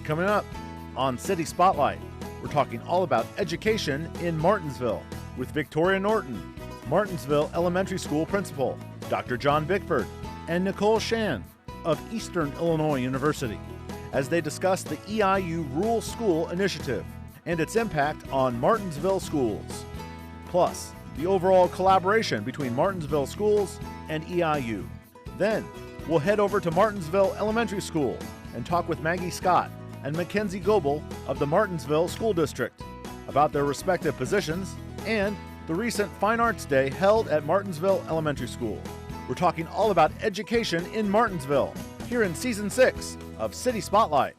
Coming up on City Spotlight, we're talking all about education in Martinsville with Victoria Norton, Martinsville Elementary School Principal, Dr. John Bickford, and Nicole Shan of Eastern Illinois University as they discuss the EIU Rural School Initiative and its impact on Martinsville schools, plus the overall collaboration between Martinsville schools and EIU. Then we'll head over to Martinsville Elementary School and talk with Maggie Scott and MaKenzie Goble of the Martinsville School District about their respective positions and the recent Fine Arts Day held at Martinsville Elementary School. We're talking all about education in Martinsville here in Season 6 of City Spotlight.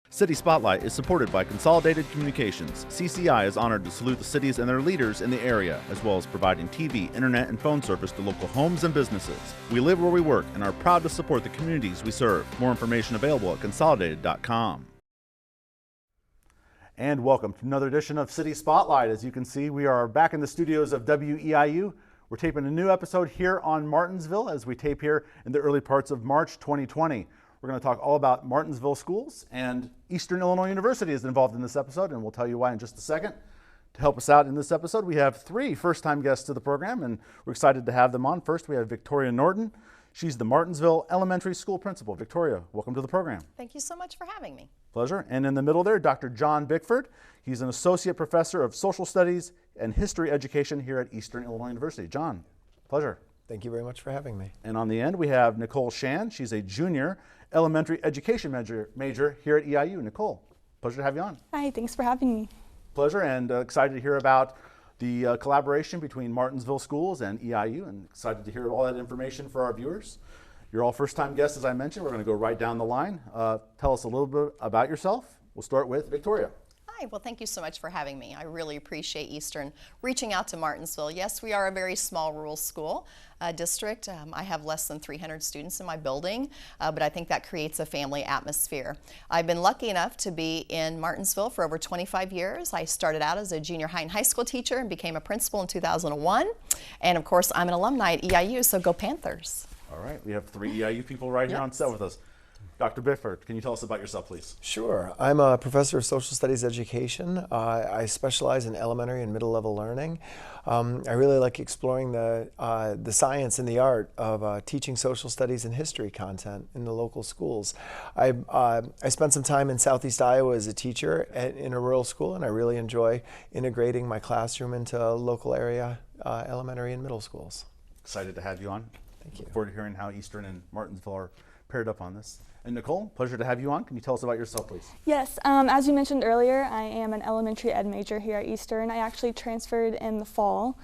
City Spotlight is supported by Consolidated Communications. CCI is honored to salute the cities and their leaders in the area, as well as providing TV, internet, and phone service to local homes and businesses. We live where we work and are proud to support the communities we serve. More information available at consolidated.com. And welcome to another edition of City Spotlight. As you can see, we are back in the studios of WEIU. We're taping a new episode here on Martinsville as we tape here in the early parts of March 2020. We're going to talk all about Martinsville schools, and Eastern Illinois University is involved in this episode, and we'll tell you why in just a second. To help us out in this episode, we have three first-time guests to the program, and we're excited to have them on. First, we have Victoria Norton. She's the Martinsville Elementary School Principal. Victoria, welcome to the program. Thank you so much for having me. Pleasure. And in the middle there, Dr. John Bickford. He's an Associate Professor of Social Studies and History Education here at Eastern Illinois University. John, pleasure. Thank you very much for having me. And on the end, we have Nicole Shan. She's a junior elementary education major here at EIU. Nicole, pleasure to have you on. Hi, thanks for having me. Pleasure, and excited to hear about the collaboration between Martinsville schools and EIU, and excited to hear all that information for our viewers. You're all first-time guests, as I mentioned. We're going to go right down the line. Tell us a little bit about yourself. We'll start with Victoria. Hi, well, thank you so much for having me. I really appreciate Eastern reaching out to Martinsville. Yes, we are a very small rural school district. I have less than 300 students in my building, but I think that creates a family atmosphere. I've been lucky enough to be in Martinsville for over 25 years. I started out as a junior high and high school teacher and became a principal in 2001. And of course, I'm an alumni at EIU, so go Panthers. All right, we have three EIU people right here on set with us. Dr. Bickford, can you tell us about yourself, please? Sure. I'm a professor of social studies education. I specialize in elementary and middle level learning. I really like exploring the science and the art of teaching social studies and history content in the local schools. I spent some time in Southeast Iowa as a teacher in a rural school, and I really enjoy integrating my classroom into local area elementary and middle schools. Excited to have you on. Thank you. Look forward to hearing how Eastern and Martinsville are paired up on this. And Nicole, pleasure to have you on. Can you tell us about yourself, please? Yes, as you mentioned earlier, I am an elementary ed major here at Eastern. I actually transferred in the fall,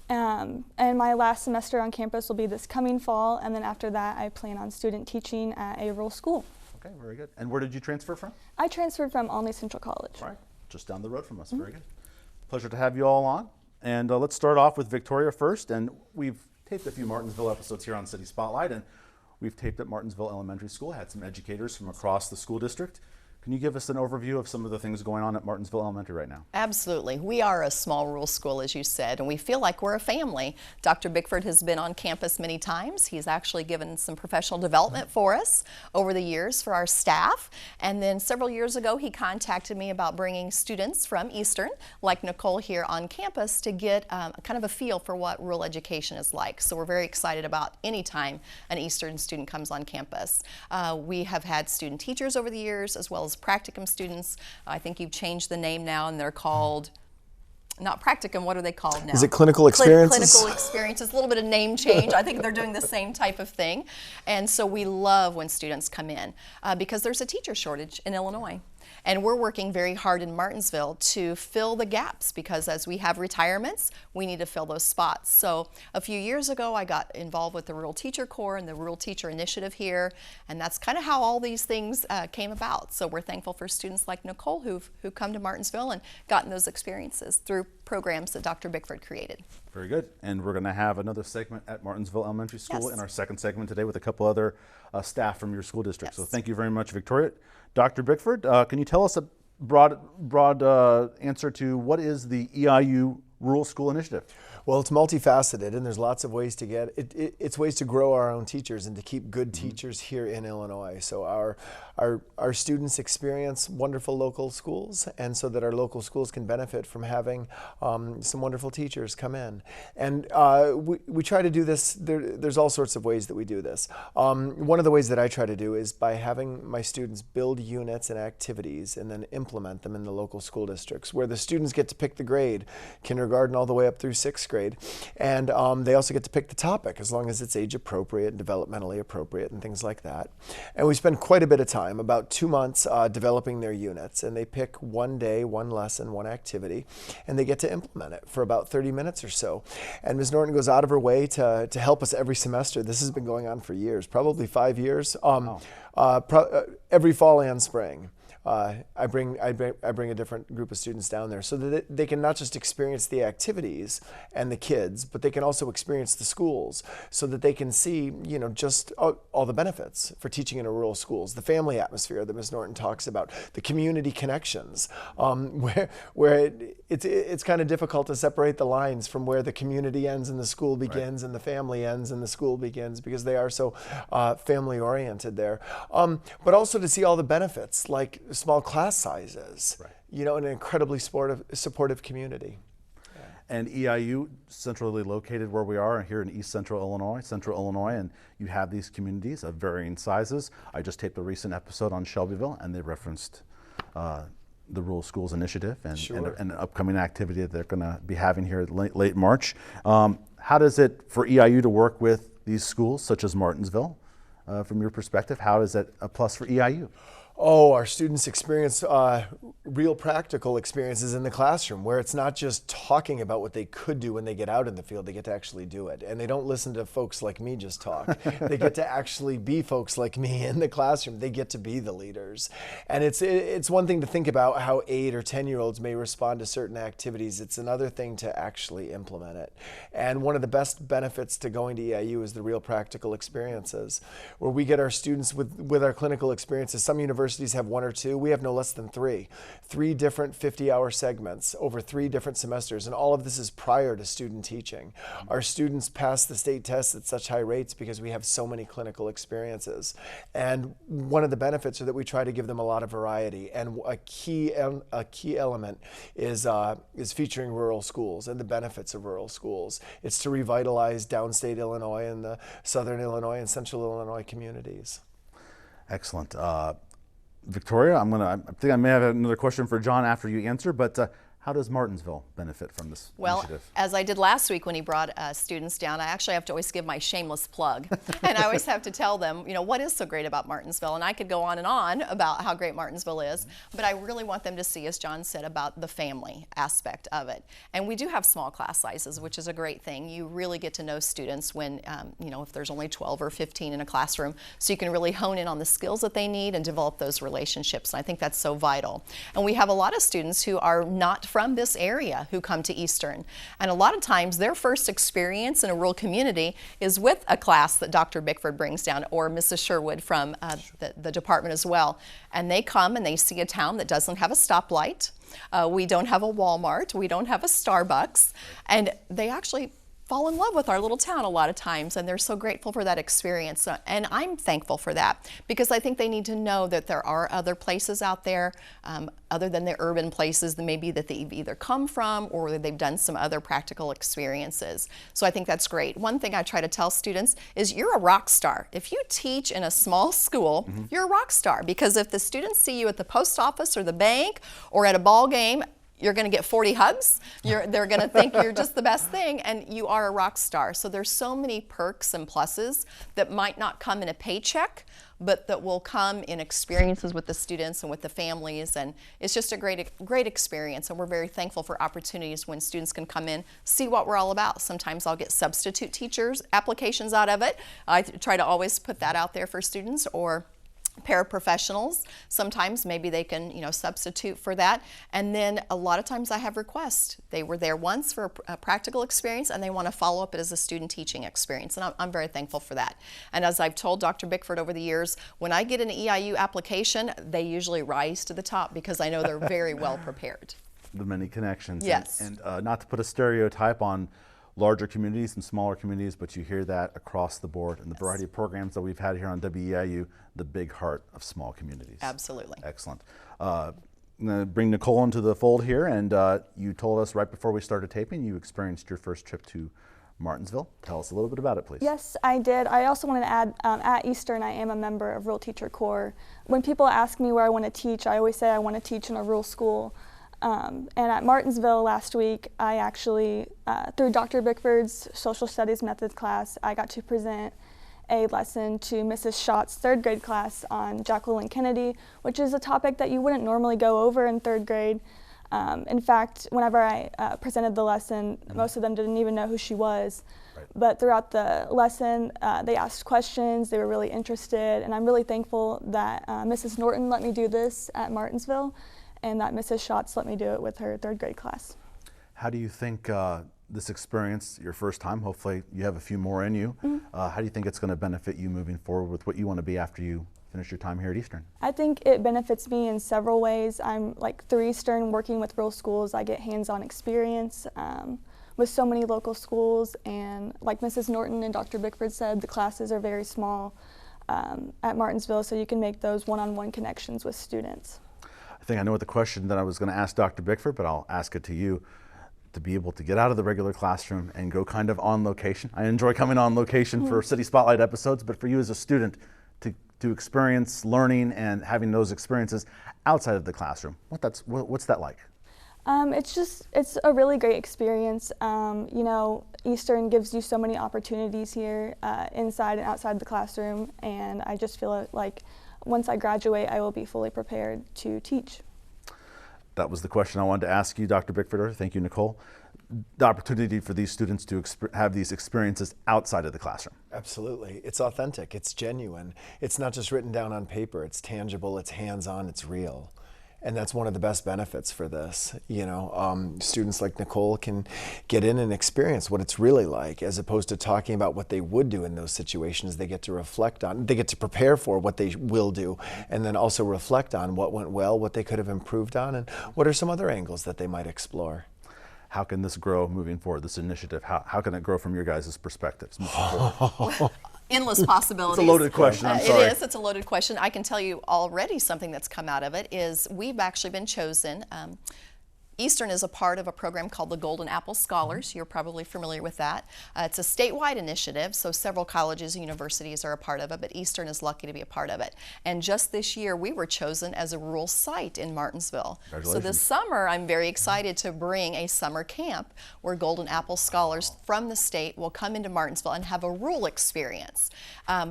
and my last semester on campus will be this coming fall, and then after that I plan on student teaching at a rural school. Okay, very good. And where did you transfer from? I transferred from Olney Central College. Right, just down the road from us. Very good. Pleasure to have you all on. And let's start off with Victoria first. And we've taped a few Martinsville episodes here on City Spotlight, and we've taped at Martinsville Elementary School, had some educators from across the school district. Can you give us an overview of some of the things going on at Martinsville Elementary right now? Absolutely. We are a small rural school, as you said, and we feel like we're a family. Dr. Bickford has been on campus many times. He's actually given some professional development for us over the years for our staff. And then several years ago, he contacted me about bringing students from Eastern, like Nicole here on campus, to get kind of a feel for what rural education is like. So we're very excited about any time an Eastern student comes on campus. We have had student teachers over the years, as well as practicum students. I think you've changed the name now, and they're called, not practicum, what are they called now? Is it clinical experiences? Clinical experiences, a little bit of name change. I think they're doing the same type of thing. And so we love when students come in because there's a teacher shortage in Illinois. And we're working very hard in Martinsville to fill the gaps, because as we have retirements, we need to fill those spots. So a few years ago, I got involved with the Rural Teacher Corps and the Rural Teacher Initiative here, and that's kind of how all these things came about. So we're thankful for students like Nicole who've come to Martinsville and gotten those experiences through programs that Dr. Bickford created. Very good. And we're going to have another segment at Martinsville Elementary School Yes. in our second segment today with a couple other staff from your school district. Yes. So thank you very much, Victoria. Dr. Bickford, can you tell us broad answer to what is the EIU Rural School Initiative? Well, it's multifaceted, and there's lots of ways to get it. It's ways to grow our own teachers and to keep good teachers here in Illinois. So our students experience wonderful local schools, and so that our local schools can benefit from having some wonderful teachers come in. And we try to do this. There's all sorts of ways that we do this. One of the ways that I try to do is by having my students build units and activities and then implement them in the local school districts, where the students get to pick the grade, kindergarten all the way up through 6th grade. And they also get to pick the topic, as long as it's age appropriate and developmentally appropriate and things like that. And we spend quite a bit of time, about 2 months, developing their units. And they pick one day, one lesson, one activity, and they get to implement it for about 30 minutes or so. And Ms. Norton goes out of her way to help us every semester. This has been going on for years, probably 5 years, every fall and spring. I bring a different group of students down there so that they can not just experience the activities and the kids, but they can also experience the schools, so that they can see, just all the benefits for teaching in a rural schools, the family atmosphere that Ms. Norton talks about, the community connections, where it's kind of difficult to separate the lines from where the community ends and the school begins, and the family ends and the school begins, because they are so family oriented there. But also to see all the benefits, like small class sizes, an incredibly supportive community. And EIU, centrally located where we are here in East Central Illinois, and you have these communities of varying sizes. I just taped a recent episode on Shelbyville, and they referenced the Rural Schools Initiative and an upcoming activity that they're going to be having here late March. How does it, for EIU to work with these schools, such as Martinsville, from your perspective, how is it a plus for EIU? Oh, our students experience real practical experiences in the classroom, where it's not just talking about what they could do when they get out in the field. They get to actually do it. And they don't listen to folks like me just talk. They get to actually be folks like me in the classroom. They get to be the leaders. And it's one thing to think about how 8 or 10-year-olds may respond to certain activities. It's another thing to actually implement it. And one of the best benefits to going to EIU is the real practical experiences, where we get our students with our clinical experiences. Some universities have 1 or 2. We have no less than 3 different 50-hour segments over 3 different semesters, and all of this is prior to student teaching. Our students pass the state tests at such high rates because we have so many clinical experiences. And one of the benefits are that we try to give them a lot of variety, and a key element is featuring rural schools and the benefits of rural schools. It's to revitalize downstate Illinois and the southern Illinois and central Illinois communities. Excellent. Victoria, I think I may have another question for John after you answer, but how does Martinsville benefit from this initiative? As I did last week when he brought students down, I actually have to always give my shameless plug. And I always have to tell them, what is so great about Martinsville? And I could go on and on about how great Martinsville is, but I really want them to see, as John said, about the family aspect of it. And we do have small class sizes, which is a great thing. You really get to know students when, if there's only 12 or 15 in a classroom, so you can really hone in on the skills that they need and develop those relationships. And I think that's so vital. And we have a lot of students who are not from this area who come to Eastern. And a lot of times their first experience in a rural community is with a class that Dr. Bickford brings down, or Mrs. Sherwood from the department as well. And they come and they see a town that doesn't have a stoplight. We don't have a Walmart. We don't have a Starbucks. And they actually fall in love with our little town a lot of times, and they're so grateful for that experience. And I'm thankful for that, because I think they need to know that there are other places out there other than the urban places that maybe that they've either come from or they've done some other practical experiences. So I think that's great. One thing I try to tell students is you're a rock star. If you teach in a small school, you're a rock star, because if the students see you at the post office or the bank or at a ball game, you're going to get 40 hugs. They're going to think you're just the best thing, and you are a rock star. So there's so many perks and pluses that might not come in a paycheck, but that will come in experiences with the students and with the families. And it's just a great experience. And we're very thankful for opportunities when students can come in, see what we're all about. Sometimes I'll get substitute teachers applications out of it. I try to always put that out there for students, or paraprofessionals. Sometimes maybe they can, substitute for that. And then a lot of times I have requests. They were there once for a practical experience and they want to follow up it as a student teaching experience. And I'm very thankful for that. And as I've told Dr. Bickford over the years, when I get an EIU application, they usually rise to the top because I know they're very well prepared. The many connections. Yes. And not to put a stereotype on larger communities and smaller communities, but you hear that across the board in the variety of programs that we've had here on WEIU, the big heart of small communities. Absolutely. Excellent. I'm going to bring Nicole into the fold here, and you told us right before we started taping you experienced your first trip to Martinsville. Tell us a little bit about it, please. Yes, I did. I also wanted to add, at Eastern, I am a member of Rural Teacher Corps. When people ask me where I want to teach, I always say I want to teach in a rural school. And at Martinsville last week, I actually, through Dr. Bickford's social studies methods class, I got to present a lesson to Mrs. Schott's third grade class on Jacqueline Kennedy, which is a topic that you wouldn't normally go over in third grade. In fact, whenever I presented the lesson, most of them didn't even know who she was. Right. But throughout the lesson, they asked questions, they were really interested, and I'm really thankful that Mrs. Norton let me do this at Martinsville, and that Mrs. Schatz let me do it with her third grade class. How do you think this experience, your first time, hopefully you have a few more in you, how do you think it's going to benefit you moving forward with what you want to be after you finish your time here at Eastern? I think it benefits me in several ways. I'm through Eastern, working with rural schools, I get hands-on experience with so many local schools, and like Mrs. Norton and Dr. Bickford said, the classes are very small at Martinsville, so you can make those one-on-one connections with students. I think I know what the question that I was going to ask Dr. Bickford, but I'll ask it to you. To be able to get out of the regular classroom and go kind of on location. I enjoy coming on location for City Spotlight episodes, but for you as a student to experience learning and having those experiences outside of the classroom, what's that like? It's a really great experience. Eastern gives you so many opportunities here inside and outside the classroom, and I just feel like once I graduate, I will be fully prepared to teach. That was the question I wanted to ask you, Dr. Bickford. Thank you, Nicole. The opportunity for these students to have these experiences outside of the classroom. Absolutely. It's authentic. It's genuine. It's not just written down on paper. It's tangible. It's hands-on. It's real. And that's one of the best benefits for this. Students like Nicole can get in and experience what it's really like, as opposed to talking about what they would do in those situations. They get to reflect on, they get to prepare for what they will do, and then also reflect on what went well, what they could have improved on, and what are some other angles that they might explore. How can this grow moving forward, this initiative? How can it grow from your guys' perspectives moving forward? Endless possibilities. It's a loaded question, I'm sorry. It is, it's a loaded question. I can tell you already something that's come out of it is we've actually been chosen. Eastern is a part of a program called the Golden Apple Scholars. You're probably familiar with that. It's a statewide initiative, so several colleges and universities are a part of it, but Eastern is lucky to be a part of it. And just this year, we were chosen as a rural site in Martinsville. So this summer, I'm very excited to bring a summer camp where Golden Apple Scholars from the state will come into Martinsville and have a rural experience.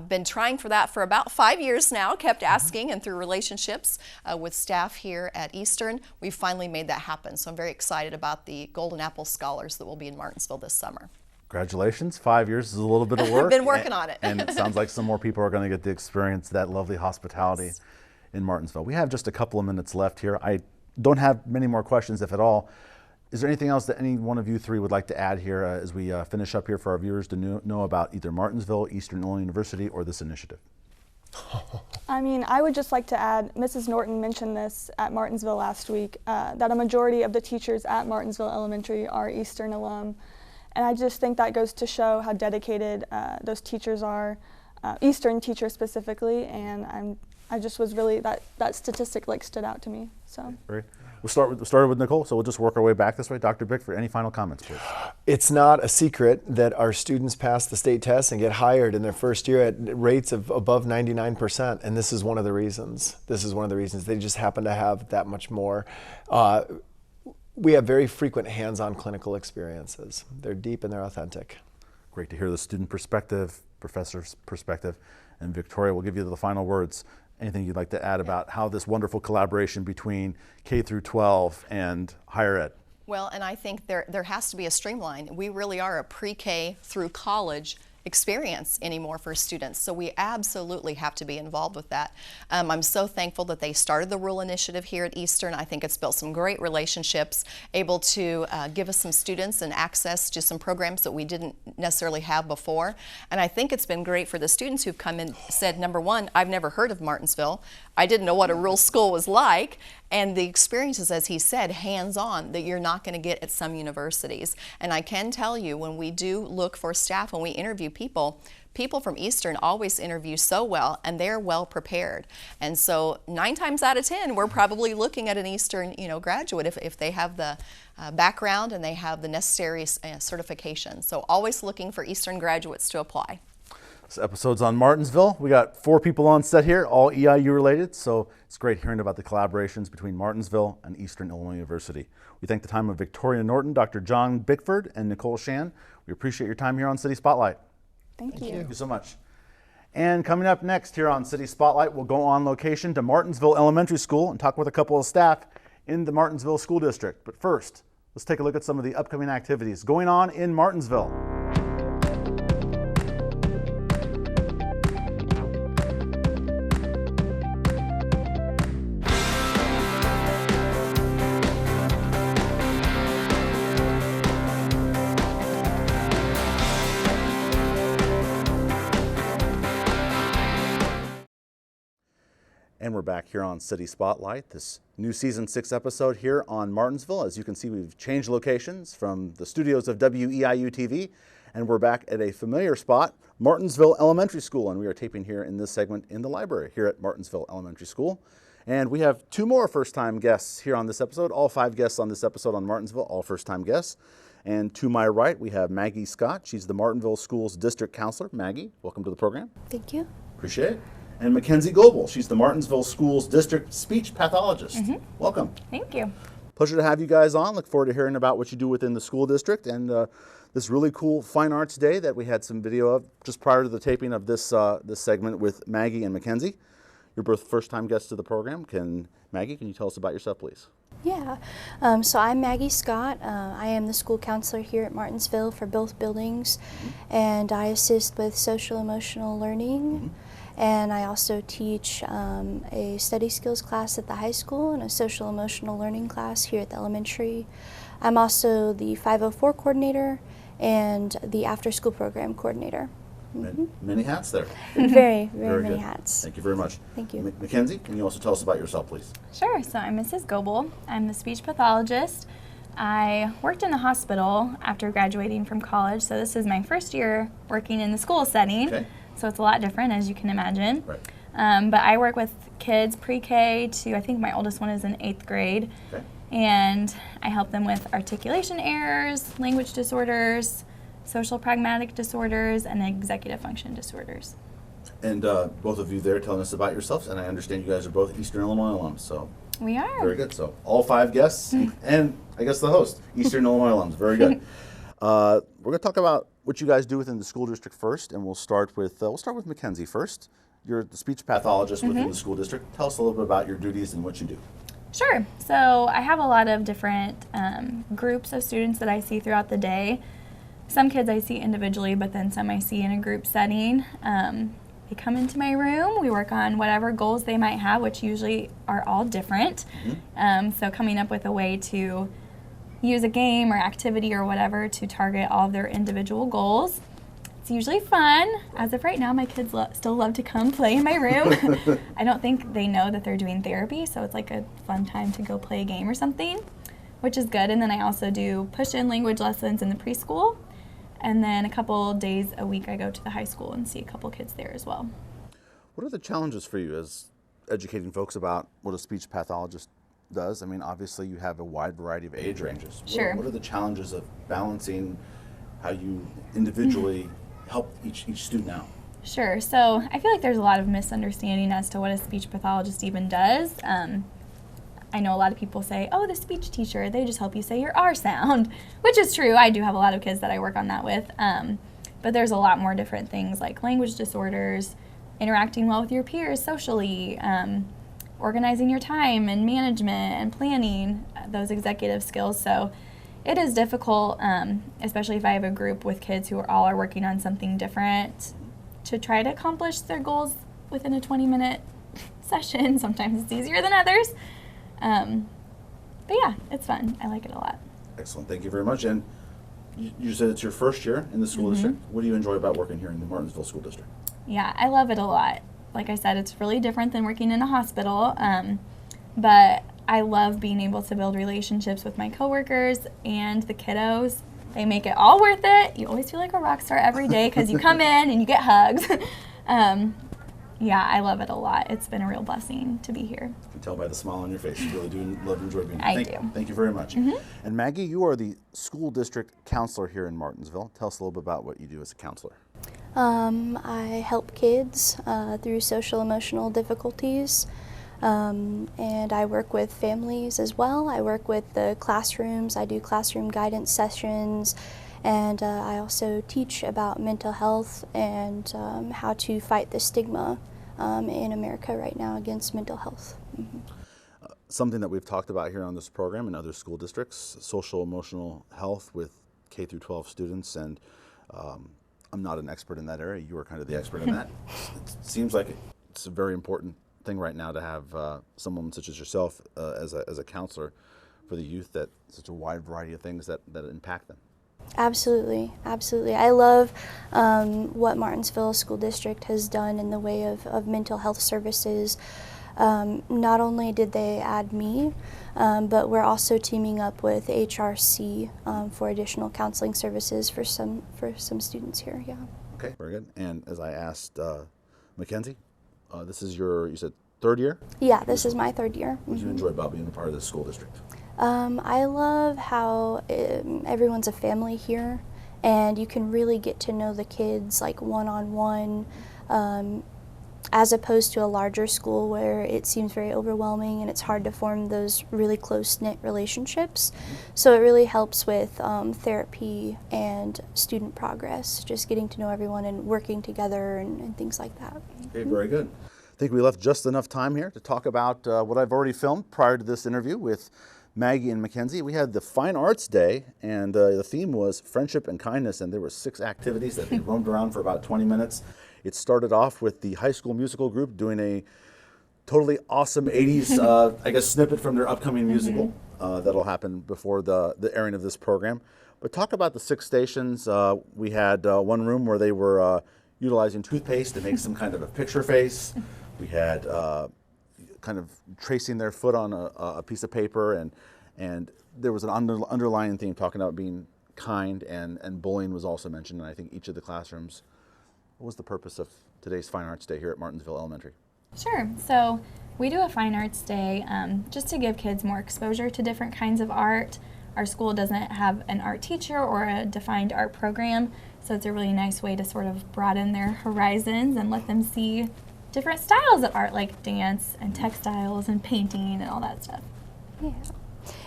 Been trying for that for about 5 years now, kept asking, and through relationships with staff here at Eastern, we've finally made that happen. So I'm very excited about the Golden Apple Scholars that will be in Martinsville this summer. Congratulations. 5 years is a little bit of work. I've been working on it. And it sounds like some more people are going to get to experience that lovely hospitality in Martinsville. We have just a couple of minutes left here. I don't have many more questions, if at all. Is there anything else that any one of you three would like to add here as we finish up here for our viewers to know about either Martinsville, Eastern Illinois University, or this initiative? I would just like to add, Mrs. Norton mentioned this at Martinsville last week, that a majority of the teachers at Martinsville Elementary are Eastern alum. And I just think that goes to show how dedicated those teachers are, Eastern teachers specifically, and I just was really, that statistic stood out to me. So. Great. We'll start with Nicole, so we'll just work our way back this way. Dr. Bickford, any final comments, please? It's not a secret that our students pass the state test and get hired in their first year at rates of above 99%, and this is one of the reasons. They just happen to have that much more. We have very frequent hands-on clinical experiences. They're deep and they're authentic. Great to hear the student perspective, professor's perspective, and Victoria will give you the final words. Anything you'd like to add about how this wonderful collaboration between K through 12 and higher ed? Well, and I think there has to be a streamline. We really are a pre-K through college experience anymore for students. So we absolutely have to be involved with that. I'm so thankful that they started the Rural Initiative here at Eastern. I think it's built some great relationships, able to give us some students and access to some programs that we didn't necessarily have before. And I think it's been great for the students who've come in and said, number one, I've never heard of Martinsville. I didn't know what a rural school was like. And the experiences, as he said, hands-on, that you're not going to get at some universities. And I can tell you, when we do look for staff, when we interview people from Eastern always interview so well, and they're well prepared. And so 9 times out of 10, we're probably looking at an Eastern, graduate if they have the background and they have the necessary certifications. So always looking for Eastern graduates to apply. This episode's on Martinsville. We got 4 people on set here, all EIU related, so it's great hearing about the collaborations between Martinsville and Eastern Illinois University. We thank the time of Victoria Norton, Dr. John Bickford, and Nicole Shan. We appreciate your time here on City Spotlight. Thank you. Thank you so much. And coming up next here on City Spotlight, we'll go on location to Martinsville Elementary School and talk with a couple of staff in the Martinsville School District. But first, let's take a look at some of the upcoming activities going on in Martinsville. And we're back here on City Spotlight, this new season 6 episode here on Martinsville. As you can see, we've changed locations from the studios of WEIU TV, and we're back at a familiar spot, Martinsville Elementary School, and we are taping here in this segment in the library here at Martinsville Elementary School. And we have 2 more first-time guests here on this episode, all 5 guests on this episode on Martinsville, all first-time guests. And to my right, we have Maggie Scott. She's the Martinsville Schools District Counselor. Maggie, welcome to the program. Thank you. Appreciate it. And MaKenzie Goble. She's the Martinsville Schools District Speech Pathologist. Welcome. Thank you. Pleasure to have you guys on. Look forward to hearing about what you do within the school district and this really cool Fine Arts Day that we had some video of just prior to the taping of this this segment with Maggie and MaKenzie. You're both first-time guests to the program. Maggie, can you tell us about yourself, please? Yeah. So I'm Maggie Scott. I am the school counselor here at Martinsville for both buildings, and I assist with social-emotional learning. And I also teach a study skills class at the high school and a social emotional learning class here at the elementary. I'm also the 504 coordinator and the after school program coordinator. Many hats there. Very many good. hats. Thank you very much. Thank you. MaKenzie, can you also tell us about yourself, please? Sure. So I'm Mrs. Goble. I'm the speech pathologist. I worked in the hospital after graduating from college, so this is my first year working in the school setting. Okay. So it's a lot different, as you can imagine. Right. But I work with kids pre-K to, I think my oldest one is in 8th grade. Okay. And I help them with articulation errors, language disorders, social pragmatic disorders, and executive function disorders. And both of you there telling us about yourselves, and I understand you guys are both Eastern Illinois alums, so. We are. Very good. So all 5 guests, and I guess the host, Eastern Illinois alums. Very good. We're going to talk about what you guys do within the school district first, and we'll start with MaKenzie first. You're the speech pathologist within the school district. Tell us a little bit about your duties and what you do. Sure. So I have a lot of different groups of students that I see throughout the day. Some kids I see individually, but then some I see in a group setting. They come into my room, we work on whatever goals they might have, which usually are all different. So coming up with a way to use a game or activity or whatever to target all of their individual goals. It's usually fun. As of right now, my kids still love to come play in my room. I don't think they know that they're doing therapy, so it's like a fun time to go play a game or something, which is good. And then I also do push-in language lessons in the preschool. And then a couple days a week I go to the high school and see a couple kids there as well. What are the challenges for you as educating folks about what a speech pathologist does? I mean, obviously you have a wide variety of age ranges. Sure. What are the challenges of balancing how you individually help each student out? Sure. So I feel like there's a lot of misunderstanding as to what a speech pathologist even does. I know a lot of people say, oh, the speech teacher, they just help you say your R sound, which is true. I do have a lot of kids that I work on that with. But there's a lot more different things like language disorders, interacting well with your peers socially, organizing your time and management and planning, those executive skills. So It is difficult, especially if I have a group with kids who all are working on something different, to try to accomplish their goals within a 20-minute session. Sometimes it's easier than others. But yeah, it's fun. I like it a lot. Excellent. Thank you very much. And you said it's your first year in the school district. What do you enjoy about working here in the Martinsville School District? Yeah, I love it a lot. Like I said, it's really different than working in a hospital, but I love being able to build relationships with my coworkers and the kiddos. They make it all worth it. You always feel like a rock star every day because you come in and you get hugs. Yeah, I love it a lot. It's been a real blessing to be here. I can tell by the smile on your face. You really do love and enjoy being here. I do. Thank you very much. And Maggie, you are the school district counselor here in Martinsville. Tell us a little bit about what you do as a counselor. I help kids through social emotional difficulties, and I work with families as well. I work with the classrooms. I do classroom guidance sessions, and I also teach about mental health and how to fight the stigma in America right now against mental health. Something that we've talked about here on this program in other school districts, social emotional health with K-12 students, and I'm not an expert in that area. You are kind of the expert in that. It seems like it's a very important thing right now to have someone such as yourself as a counselor for the youth, that such a wide variety of things that impact them. Absolutely, absolutely. I love what Martinsville School District has done in the way of mental health services. Not only did they add me, but we're also teaming up with HRC for additional counseling services for some students here. Yeah. Okay, very good. And as I asked MaKenzie, this is you said third year? Yeah, this is my third year. What do you enjoy about being a part of this school district? I love how everyone's a family here, and you can really get to know the kids like one-on-one, as opposed to a larger school where it seems very overwhelming and it's hard to form those really close-knit relationships. So it really helps with therapy and student progress, just getting to know everyone and working together and things like that. Okay, very good. I think we left just enough time here to talk about what I've already filmed prior to this interview with Maggie and MaKenzie. We had the Fine Arts Day, and the theme was friendship and kindness, and there were 6 activities that they roamed around for about 20 minutes. It started off with the high school musical group doing a totally awesome 80s, I guess, snippet from their upcoming musical that'll happen before the airing of this program. But talk about the 6 stations. We had one room where they were utilizing toothpaste to make some kind of a picture face. We had kind of tracing their foot on a piece of paper, and there was an underlying theme talking about being kind, and bullying was also mentioned in, I think, each of the classrooms. What was the purpose of today's Fine Arts Day here at Martinsville Elementary? Sure. So we do a Fine Arts Day just to give kids more exposure to different kinds of art. Our school doesn't have an art teacher or a defined art program, so it's a really nice way to sort of broaden their horizons and let them see different styles of art, like dance and textiles and painting and all that stuff. Yeah.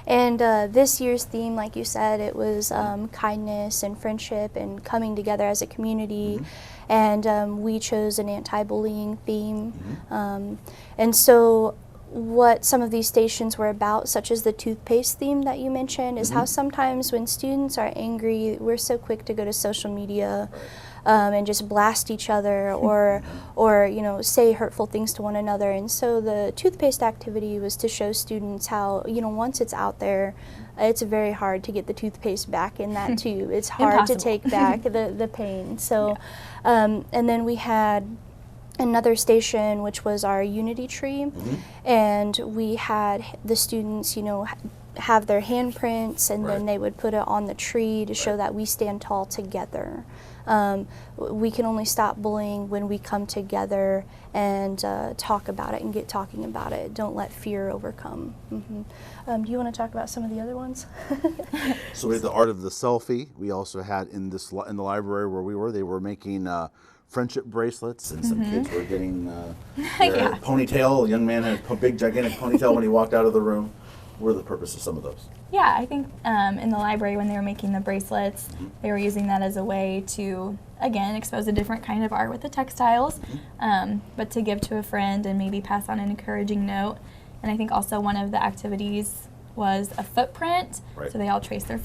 And this year's theme, like you said, it was kindness and friendship and coming together as a community. And we chose an anti-bullying theme. And so what some of these stations were about, such as the toothpaste theme that you mentioned, is how sometimes when students are angry, we're so quick to go to social media and just blast each other or you know, say hurtful things to one another. And so the toothpaste activity was to show students how, you know, once it's out there, it's very hard to get the toothpaste back in that tube. It's hard to take back the pain. So, and then we had another station, which was our unity tree, and we had the students, you know, have their handprints, and then they would put it on the tree to show that we stand tall together. We can only stop bullying when we come together and talk about it and get talking about it. Don't let fear overcome. Do you want to talk about some of the other ones? So we had the art of the selfie. We also had in the library where we were, they were making friendship bracelets, and some kids were getting their ponytail. A young man had a big gigantic ponytail when he walked out of the room. What are the purpose of some of those? Yeah, I think in the library when they were making the bracelets, they were using that as a way to, again, expose a different kind of art with the textiles, but to give to a friend and maybe pass on an encouraging note. And I think also one of the activities was a footprint. Right. So they all traced their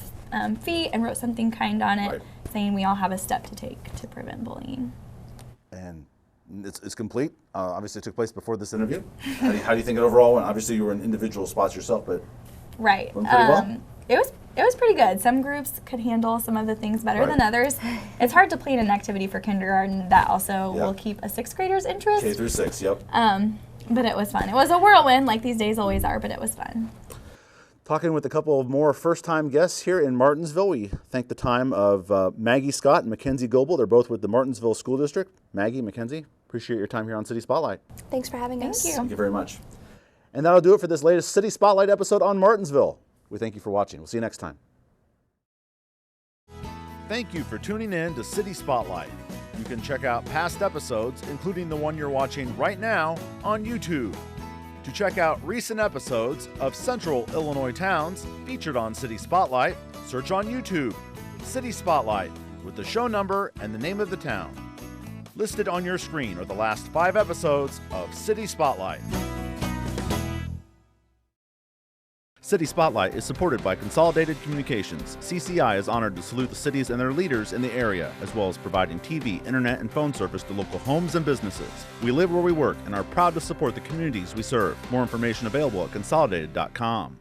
feet and wrote something kind on it, Right. saying we all have a step to take to prevent bullying. And it's complete. Obviously, it took place before this interview. How do you think it overall went? Obviously, you were in individual spots yourself, but Right. went pretty well? It was pretty good. Some groups could handle some of the things better than others. It's hard to plan an activity for kindergarten that also will keep a sixth grader's interest. K through 6, yep. But it was fun. It was a whirlwind, like these days always are, but it was fun. Talking with a couple of more first-time guests here in Martinsville. We thank the time of Maggie Scott and MaKenzie Goble. They're both with the Martinsville School District. Maggie, MaKenzie, appreciate your time here on City Spotlight. Thanks for having us. Thank you. Thank you very much. And that'll do it for this latest City Spotlight episode on Martinsville. We thank you for watching. We'll see you next time. Thank you for tuning in to City Spotlight. You can check out past episodes, including the one you're watching right now, on YouTube. To check out recent episodes of Central Illinois towns featured on City Spotlight, search on YouTube, City Spotlight, with the show number and the name of the town. Listed on your screen are the last 5 episodes of City Spotlight. City Spotlight is supported by Consolidated Communications. CCI is honored to salute the cities and their leaders in the area, as well as providing TV, internet, and phone service to local homes and businesses. We live where we work and are proud to support the communities we serve. More information available at consolidated.com.